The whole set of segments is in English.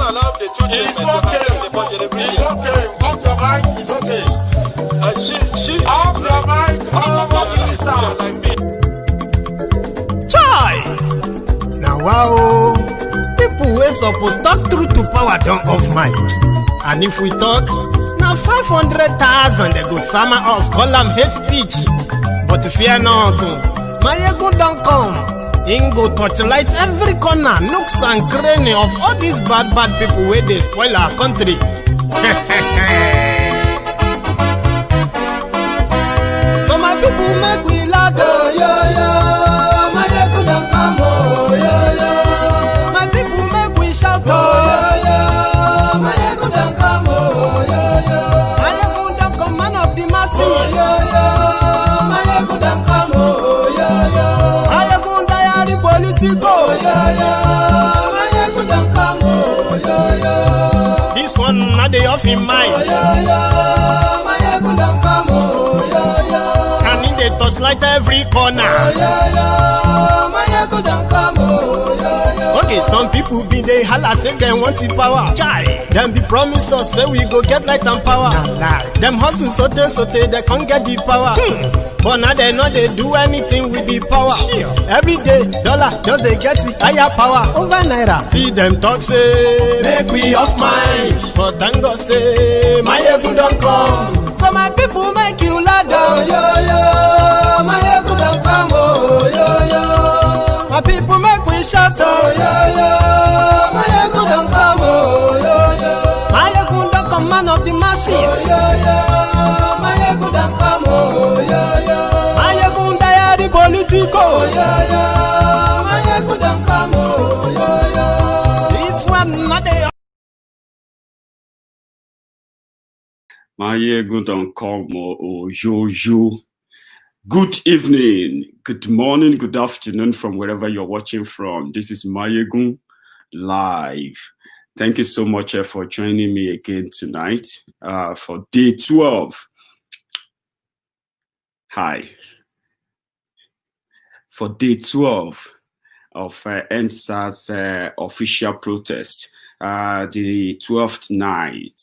allowed the two It's okay. It's okay. Off your mind. It's okay. Off your mind. Chai! Now wow, people wey suppose talk truth to power don't off mic. And if we talk, now 500,000 they go summer us, call them hate speech. But fear not, Mayegun don't come. Ingo torchlight every corner, nooks and cranny of all these bad people where they spoil our country. So my people make we laugh, oh, yo. Mayegun don't come, oh, yo. My people make we shout, oh, yo. Mayegun don't come, oh, yo. Mayegun don't come, man of the masses, oh, yo. Mayegun don't come, oh, yo. Mayegun diary politico, oh, yo. Mayegun don't come, oh, yo. This one not the off in mind, oh, yo. Mayegun don't come, oh, yo. And in the touchlight every corner, oh, yo. Mayegun don't come, oh, yo. Okay, some people be they holla say they want the power. Chai, them be promise us say we go get light and power. Them hustle sote they can't get the power. But now they know they do anything with the power. Every day, dollar just they get the higher power over naira. Still them talk say make we off mind. But thank God say Mayegun don't come. So my people make you ladder, oh, yo. Mayegun don't come, oh, yo. My people make we shout, oh, yo. Mayegun don't come, oh, yo. Mayegun don't come, man of the masses, oh, yo. Mayegun don't come, oh, yo. Mayegun diary politico, oh, yo. Mayegun don't come, oh, yo. This one not the Mayegun don't come, oh, yo. Good evening, good morning, good afternoon from wherever you're watching from. This is Mayegun Live. Thank you so much for joining me again tonight for day 12. Hi. For day 12 of NSAS official protest, the 12th night.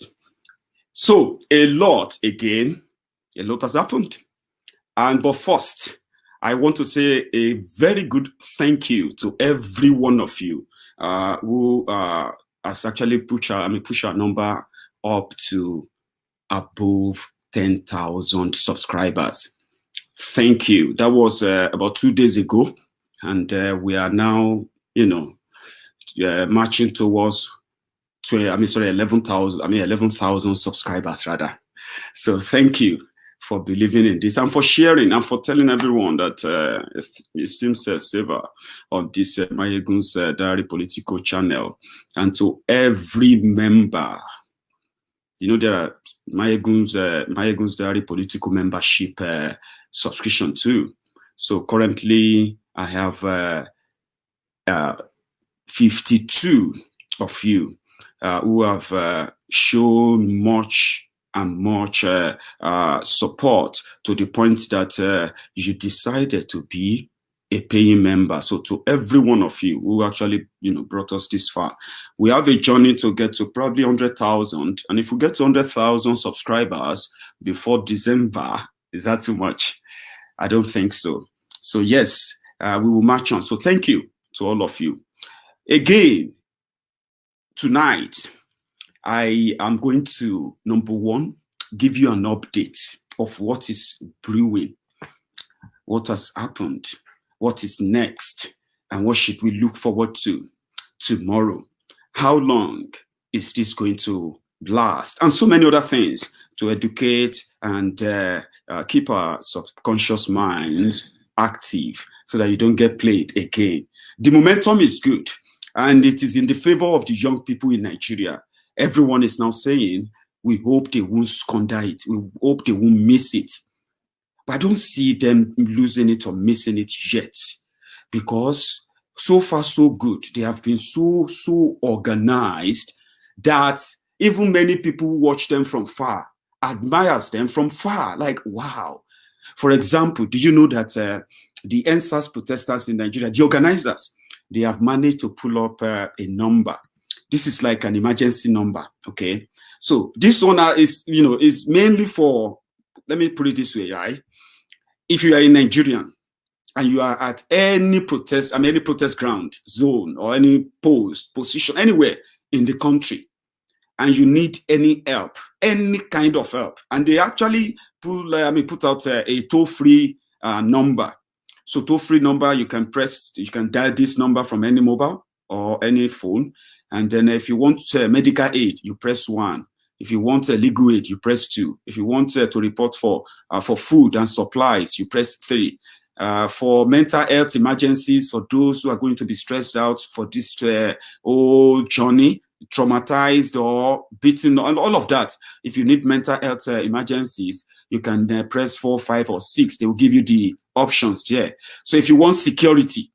So, a lot has happened. But first, I want to say a very good thank you to every one of you who has actually pushed our number up to above 10,000 subscribers. Thank you. That was about 2 days ago, and we are now, marching towards 11,000 subscribers rather. So thank you for believing in this and for sharing and for telling everyone that it seems safer on this Mayegun's Diary Political channel. And to every member, there are Mayegun's Diary Political membership subscription too. So currently I have 52 of you who have shown much support to the point that you decided to be a paying member. So to every one of you who actually brought us this far, we have a journey to get to probably 100,000. And if we get to 100,000 subscribers before December, is that too much? I don't think so. So yes, we will march on. So thank you to all of you. Again, tonight, I am going to, number one, give you an update of what is brewing, what has happened, what is next, and what should we look forward to tomorrow. How long is this going to last? And so many other things to educate and keep our subconscious minds active so that you don't get played again. The momentum is good, and it is in the favor of the young people in Nigeria. Everyone is now saying, we hope they won't squander it. We hope they won't miss it. But I don't see them losing it or missing it yet. Because so far, so good. They have been so organized that even many people who watch them from far admires them from far. Like, wow. For example, do you know that the NSAS protesters in Nigeria, the organizers, they have managed to pull up a number This is like an emergency number, okay? So this one is, you know, is mainly for, let me put it this way, right? If you are a Nigerian and you are at any protest, any protest ground, zone, or any post, position, anywhere in the country, and you need any help, any kind of help, and they actually put out a toll-free number. So toll-free number, you can dial this number from any mobile or any phone. And then if you want medical aid, you press 1. If you want legal aid, you press 2. If you want to report for food and supplies, you press 3. For mental health emergencies, for those who are going to be stressed out for this whole journey, traumatized or beaten, and all of that, if you need mental health emergencies, you can press 4, 5, or 6. They will give you the options there. So if you want security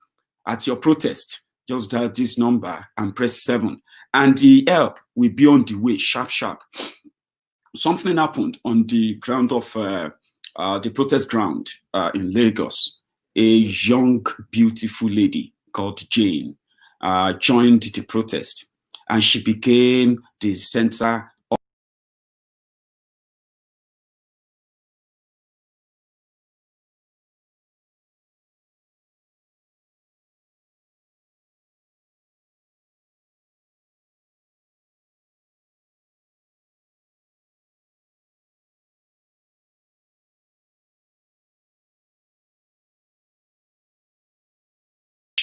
at your protest, just dial this number and press 7. And the help will be on the way, sharp, sharp. Something happened on the ground of the protest ground in Lagos. A young, beautiful lady called Jane joined the protest, and she became the center of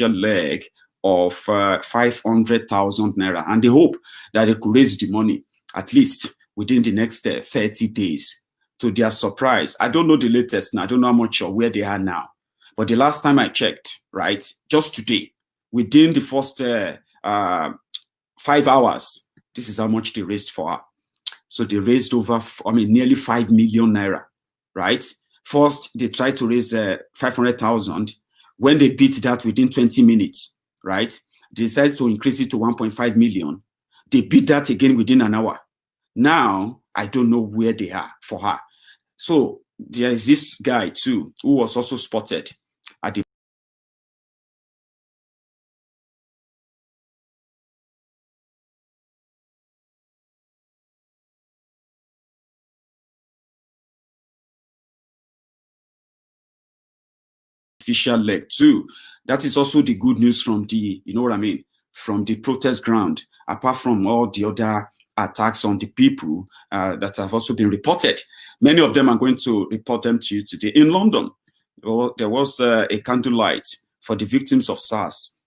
leg of 500,000 naira, and they hope that they could raise the money at least within the next 30 days. To their surprise, I don't know the latest now, I don't know how much or where they are now, but the last time I checked, right, just today, within the first 5 hours, this is how much they raised for her. So they raised over, nearly 5 million naira, right? First, they tried to raise 500,000. When they beat that within 20 minutes, right, they decided to increase it to 1.5 million. They beat that again within an hour. Now, I don't know where they are for her. So there is this guy too, who was also spotted at the official leg too. That is also the good news from the, you know what I mean, from the protest ground, apart from all the other attacks on the people that have also been reported. Many of them, I'm going to report them to you today. In London, there was a candlelight for the victims of SARS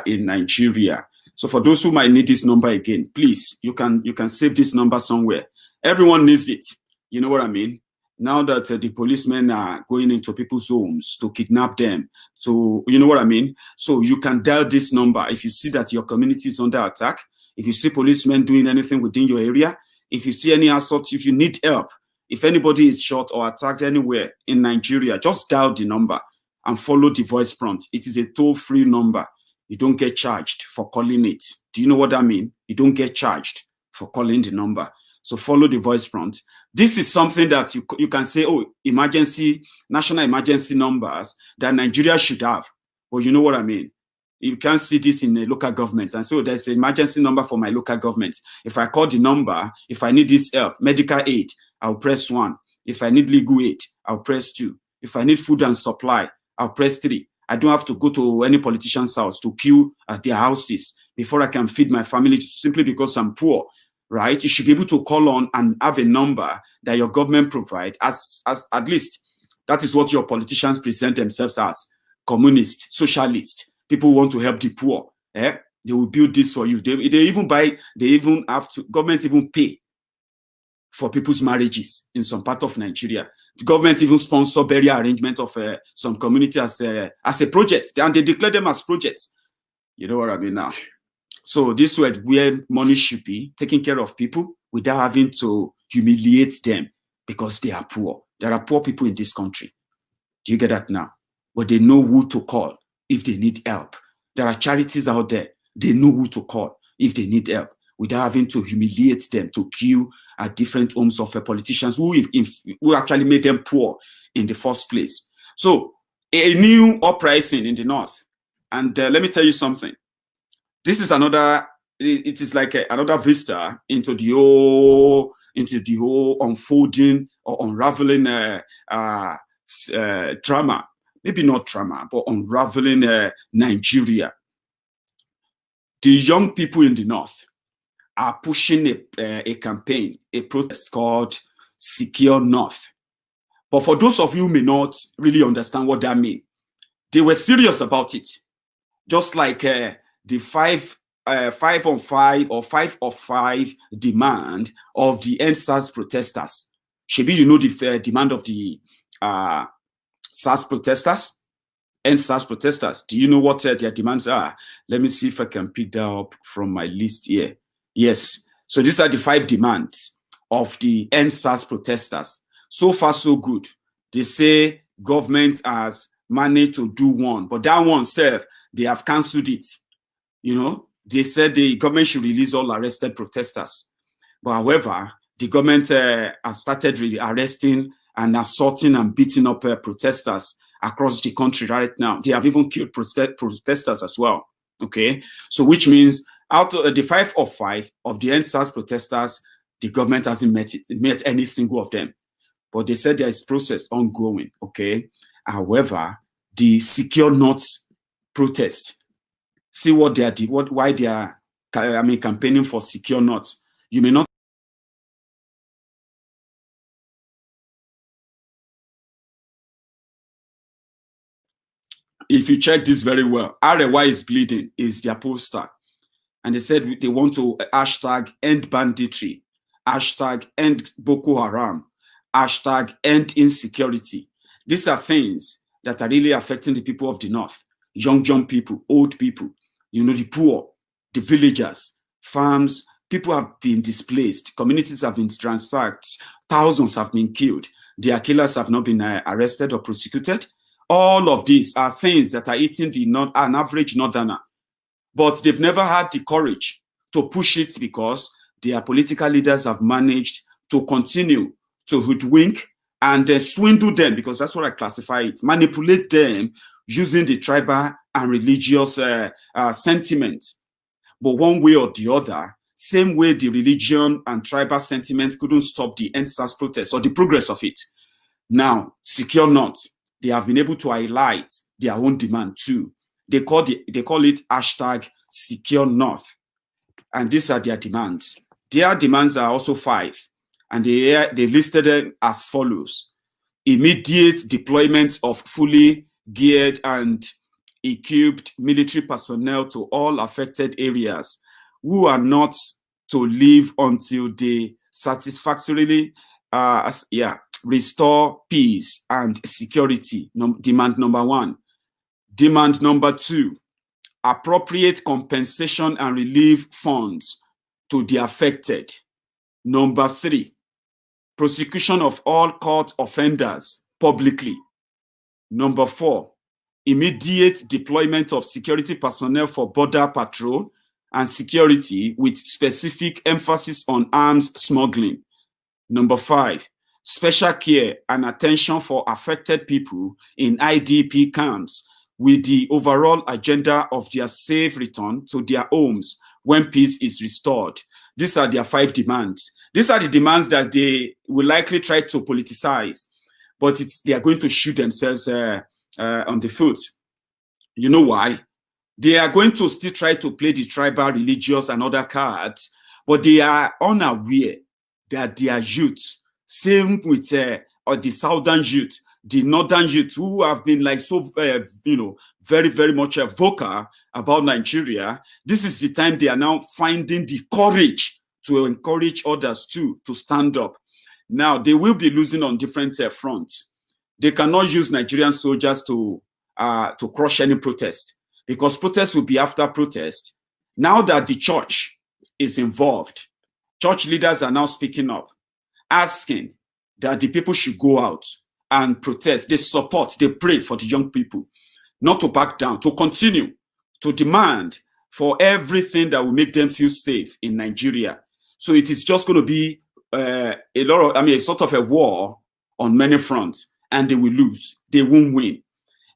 in Nigeria. So for those who might need this number again, please, you can save this number somewhere. Everyone needs it. You know what I mean? Now that the policemen are going into people's homes to kidnap them, so you know what I mean? So you can dial this number if you see that your community is under attack, if you see policemen doing anything within your area, if you see any assault, if you need help, if anybody is shot or attacked anywhere in Nigeria, just dial the number and follow the voice prompt. It is a toll-free number. You don't get charged for calling it. Do you know what I mean? You don't get charged for calling the number. So follow the voice prompt. This is something that you can say, oh, national emergency numbers that Nigeria should have. Well, you know what I mean? You can't see this in a local government and say, oh, there's an emergency number for my local government. If I call the number, if I need this help, medical aid, I'll press 1. If I need legal aid, I'll press 2. If I need food and supply, I'll press 3. I don't have to go to any politician's house to queue at their houses before I can feed my family simply because I'm poor. Right? You should be able to call on and have a number that your government provide as at least that is what your politicians present themselves as: communist, socialist, people who want to help the poor. They will build this for you. They even have to, government even pay for people's marriages in some part of Nigeria. The government even sponsor burial arrangement of some community as a project, and they declare them as projects. You know what I mean now? So this is where money should be, taking care of people without having to humiliate them because they are poor. There are poor people in this country. Do you get that now? But they know who to call if they need help. There are charities out there. They know who to call if they need help without having to humiliate them to queue at different homes of politicians who actually made them poor in the first place. So a new uprising in the north. And let me tell you something. This is another it is like another vista into the whole unfolding or unraveling drama. Maybe not drama, but unraveling Nigeria. The young people in the north are pushing a campaign, a protest called Secure North. But for those of you who may not really understand what that means, they were serious about it. Just like the 5 on 5 or 5 of 5 demand of the EndSARS protesters. Shebi, you know the demand of the SARS protesters? EndSARS protesters. Do you know what their demands are? Let me see if I can pick that up from my list here. Yes. So these are the 5 demands of the EndSARS protesters. So far, so good. They say government has managed to do one, but that one, they have cancelled it. You know, they said the government should release all arrested protesters. But however, the government has started really arresting and assaulting and beating up protesters across the country right now. They have even killed protesters as well. Okay, so which means out of the 5 of 5 of the EndSARS protesters, the government hasn't met any single of them. But they said there is process ongoing. Okay, however, the Secure North protest, see what they are, why they are, campaigning for Secure North. You may not. If you check this very well, Arewa is bleeding is their poster. And they said they want to hashtag end banditry, hashtag end Boko Haram, hashtag end insecurity. These are things that are really affecting the people of the north. Young people, old people, you know, the poor, the villagers, farms. People have been displaced. Communities have been ransacked. Thousands have been killed. Their killers have not been arrested or prosecuted. All of these are things that are eating an average northerner. But they've never had the courage to push it because their political leaders have managed to continue to hoodwink and swindle them, because that's what I classify it, manipulate them using the tribal and religious sentiment. But one way or the other, same way the religion and tribal sentiment couldn't stop the EndSARS protest or the progress of it. Now, Secure North, they have been able to highlight their own demand too. They call it hashtag Secure North. And these are their demands. Their demands are also 5. And they listed them as follows: immediate deployment of fully geared and equipped military personnel to all affected areas, who are not to leave until they satisfactorily restore peace and security. Demand number 1. Demand number 2, appropriate compensation and relief funds to the affected. Number 3, prosecution of all court offenders publicly. Number 4, immediate deployment of security personnel for border patrol and security with specific emphasis on arms smuggling. Number 5, special care and attention for affected people in IDP camps with the overall agenda of their safe return to their homes when peace is restored. These are their 5 demands. These are the demands that they will likely try to politicize, but they are going to shoot themselves on the foot. You know why? They are going to still try to play the tribal, religious, and other cards, but they are unaware that their youth, same with the southern youth, the northern youth, who have been like so, very, very much vocal about Nigeria. This is the time they are now finding the courage to encourage others too to stand up. Now, they will be losing on different fronts. They cannot use Nigerian soldiers to crush any protest, because protest will be after protest. Now that the church is involved, church leaders are now speaking up, asking that the people should go out and protest. They support, they pray for the young people not to back down, to continue to demand for everything that will make them feel safe in Nigeria. So it is just going to be a sort of a war on many fronts, and they will lose. They won't win.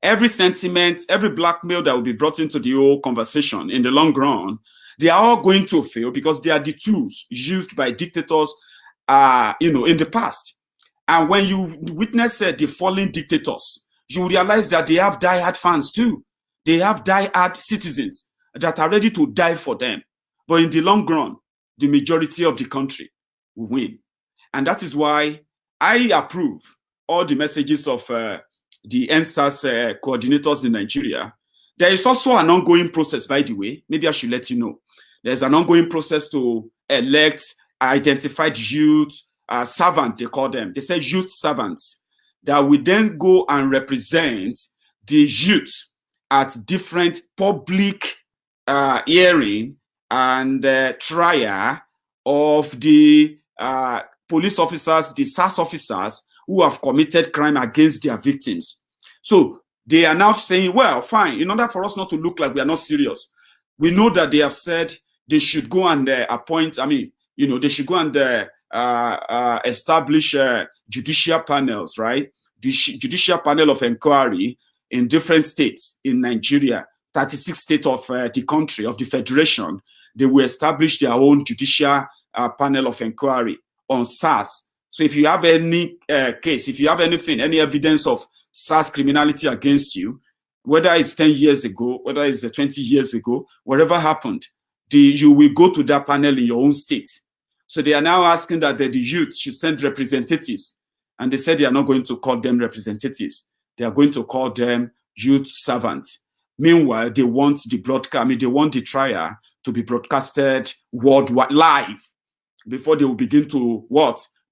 every sentiment, every blackmail that will be brought into the whole conversation in the long run, they are all going to fail because they are the tools used by dictators, in the past. And when you witness the fallen dictators, you realize that they have diehard fans too. They have diehard citizens that are ready to die for them. But in the long run, the majority of the country will win. And that is why I approve all the messages of the NSAS coordinators in Nigeria. There is also an ongoing process, by the way. Maybe I should let you know. There's an ongoing process to elect identified youth servants, they call them. They say youth servants that will then go and represent the youth at different public hearing and trial of the police officers, the SAS officers who have committed crime against their victims. So they are now saying, well, fine, in order for us not to look like we are not serious, we know that they have said they should go and appoint, they should go and establish judicial panels, right? The judicial panel of inquiry in different states in Nigeria, 36 states of the country, of the federation. They will establish their own judicial panel of inquiry on SARS. So if you have any case, if you have anything, any evidence of SARS criminality against you, whether it's 10 years ago, whether it's 20 years ago, whatever happened, you will go to that panel in your own state. So they are now asking that the youth should send representatives. And they said they are not going to call them representatives. They are going to call them youth servants. Meanwhile, they want the broadcast, they want the trial to be broadcasted worldwide, live, before they will begin to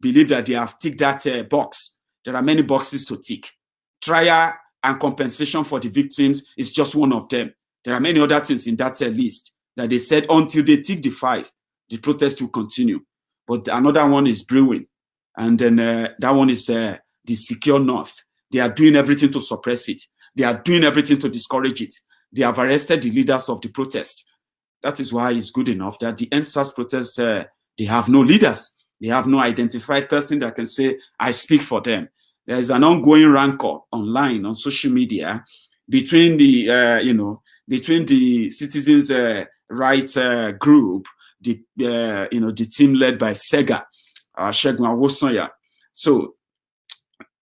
believe that they have ticked that box. There are many boxes to tick. Trial and compensation for the victims is just one of them. There are many other things in that list that they said until they tick the 5, the protest will continue. But another one is brewing. And then that one is the Secure North. They are doing everything to suppress it. They are doing everything to discourage it. They have arrested the leaders of the protest. That is why it's good enough that the NSAS protest, they have no leaders. They have no identified person that can say, I speak for them. There is an ongoing rancor online, on social media, between the, between the citizens' rights group, the team led by Sega, Segun Awosanya. So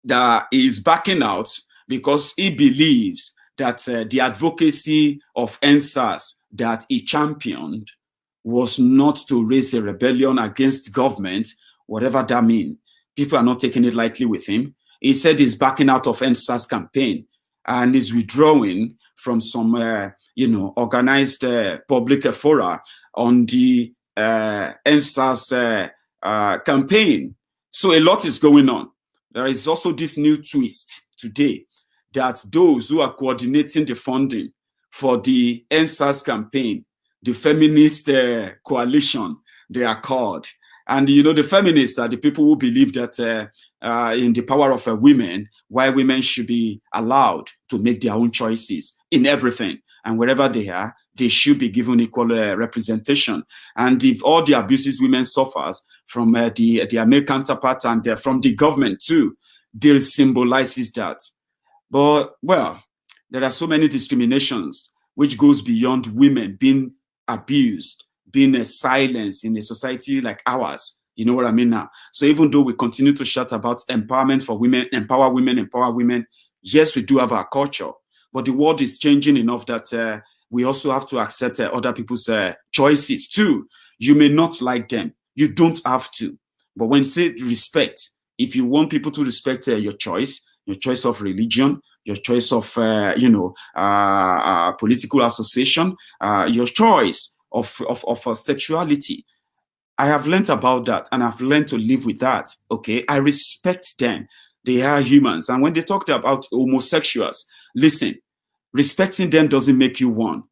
that is backing out because he believes that the advocacy of NSAS that he championed was not to raise a rebellion against government, whatever that means. People are not taking it lightly with him. He said he's backing out of NSAS campaign and is withdrawing from some, organized public fora on the NSAS campaign. So a lot is going on. There is also this new twist today that those who are coordinating the funding for the NSAS campaign, the feminist coalition, they are called. And, the feminists are the people who believe that in the power of women, why women should be allowed to make their own choices in everything. And wherever they are, they should be given equal representation. And if all the abuses women suffers from their male counterpart and from the government too, they symbolizes that. But, well, there are so many discriminations which goes beyond women being abused, being silenced in a society like ours. You know what I mean now? So even though we continue to shout about empowerment for women, empower women, yes, we do have our culture, but the world is changing enough that we also have to accept other people's choices too. You may not like them. You don't have to. But when you say respect, if you want people to respect your choice of religion, your choice of, political association, your choice of sexuality. I have learned about that and I've learned to live with that. Okay, I respect them. They are humans. And when they talked about homosexuals, listen, respecting them doesn't make you one.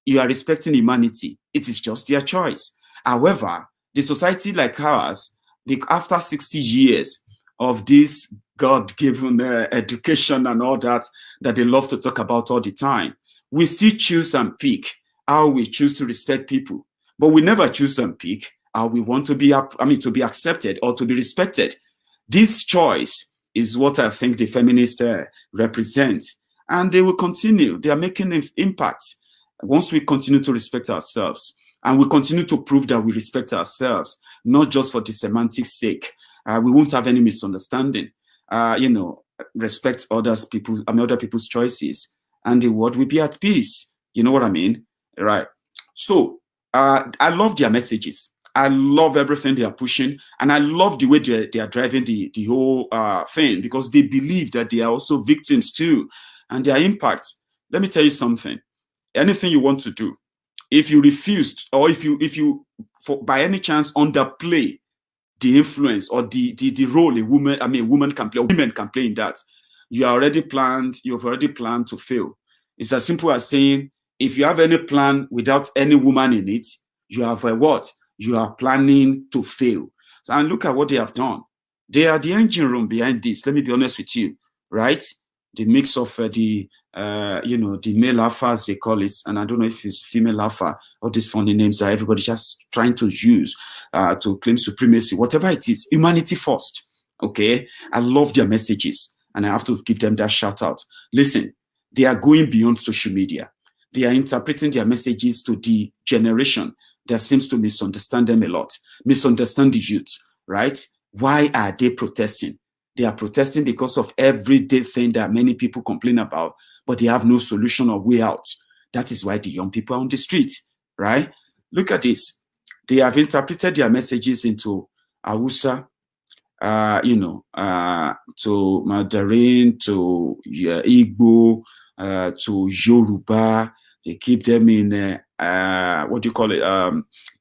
You are respecting humanity. It is just their choice. However, the society like ours, after 60 years of this God-given education and all that they love to talk about all the time, we still choose and pick how we choose to respect people, but we never choose and pick how we want to be, to be accepted or to be respected. This choice is what I think the feminists represent. And they will continue. They are making an impact once we continue to respect ourselves. And we continue to prove that we respect ourselves, not just for the semantic sake. We won't have any misunderstanding. Respect other people's choices, and the world will be at peace. You know what I mean? Right. So I love their messages. I love everything they are pushing, and I love the way they are driving the whole thing, because they believe that they are also victims too, and their impact. Let me tell you something. Anything you want to do, if you refused, or if you by any chance underplay the influence or the role a woman can play, or women can play in that, you've already planned to fail. It's as simple as saying, if you have any plan without any woman in it, you have what? You are planning to fail. And look at what they have done. They are the engine room behind this. Let me be honest with you, right? The mix of the male alpha, as they call it, and I don't know if it's female alpha, all these funny names that everybody just trying to use to claim supremacy, whatever it is, humanity first. Okay, I love their messages, and I have to give them that shout out. Listen, they are going beyond social media. They are interpreting their messages to the generation that seems to misunderstand them a lot, misunderstand the youth, right? Why are they protesting? They are protesting because of everyday thing that many people complain about, but they have no solution or way out. That is why the young people are on the street, right? Look at this. They have interpreted their messages into Hausa, to Mandarin, to Igbo, to Yoruba. They keep them in,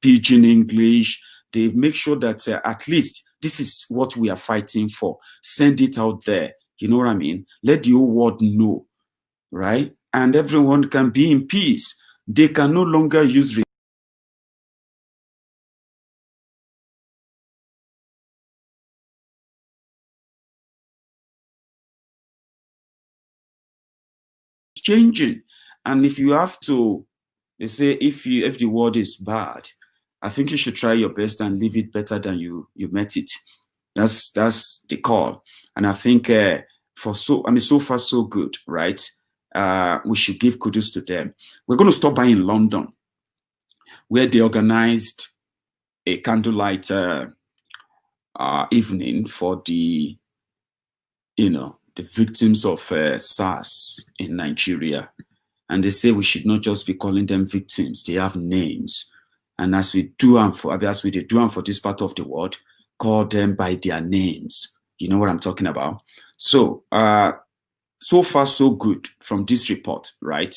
Pidgin English. They make sure that at least this is what we are fighting for. Send it out there. You know what I mean? Let the whole world know, right? And everyone can be in peace. They can no longer use changing. And if you have to, they say, if the world is bad, I think you should try your best and leave it better than you met it. That's the call. And I think so far so good, right? We should give kudos to them. We're going to stop by in London, where they organized a candlelight evening for the victims of SARS in Nigeria. And they say we should not just be calling them victims. They have names. And as we do for this part of the world, call them by their names. You know what I'm talking about? So, so far so good from this report, right?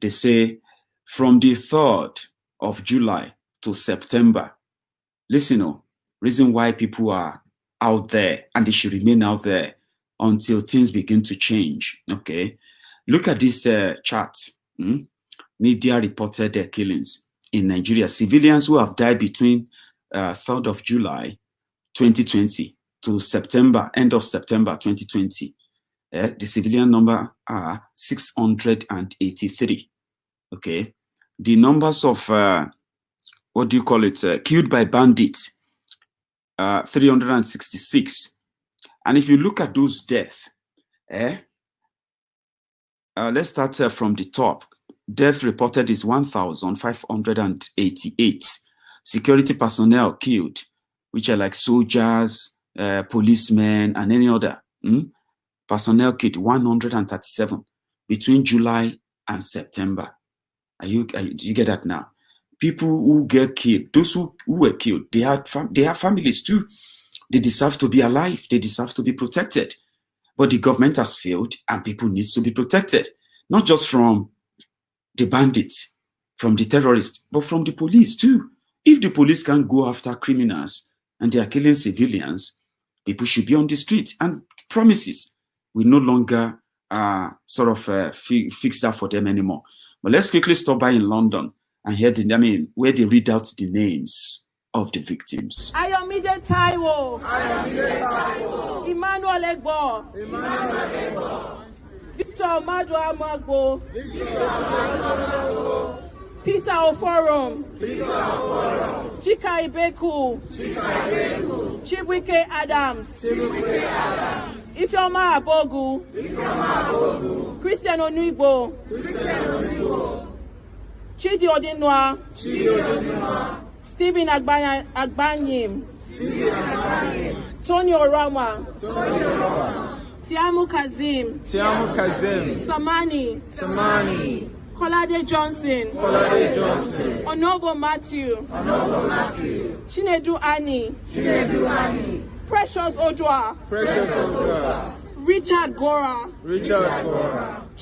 They say from the 3rd of July to September, listen, reason why people are out there, and they should remain out there until things begin to change, okay? Look at this chart. Media reported their killings in Nigeria. Civilians who have died between 3rd of July 2020 to end of September 2020. The civilian number are 683. Okay. The numbers of, killed by bandits, 366. And if you look at those deaths, let's start from the top. Death reported is 1,588. Security personnel killed, which are like soldiers, policemen, and any other. Personnel killed 137 between July and September. Do you get that now? People who get killed, those who were killed, they have families too. They deserve to be alive. They deserve to be protected. But the government has failed, and people need to be protected, not just from the bandits, from the terrorists, but from the police too. If the police can't go after criminals and they are killing civilians, people should be on the street. And promises will no longer fix that for them anymore. But let's quickly stop by in London and hear where they read out the names of the victims. Ayomide Taiwo. Emmanuel Egbo. Victor Madu Amagbo. Peter Oforum. Chika Ibeku. Chibuike Adams. Ifeoma Abogu. Christian Onuigbo. Chidi Odinwa. Stephen Agbanyim. Tony Orama. Tiamu Kazim. Samani. Kolade Johnson. Onobo Matthew. Chinedu Ani. Precious Odwa. Richard Gora.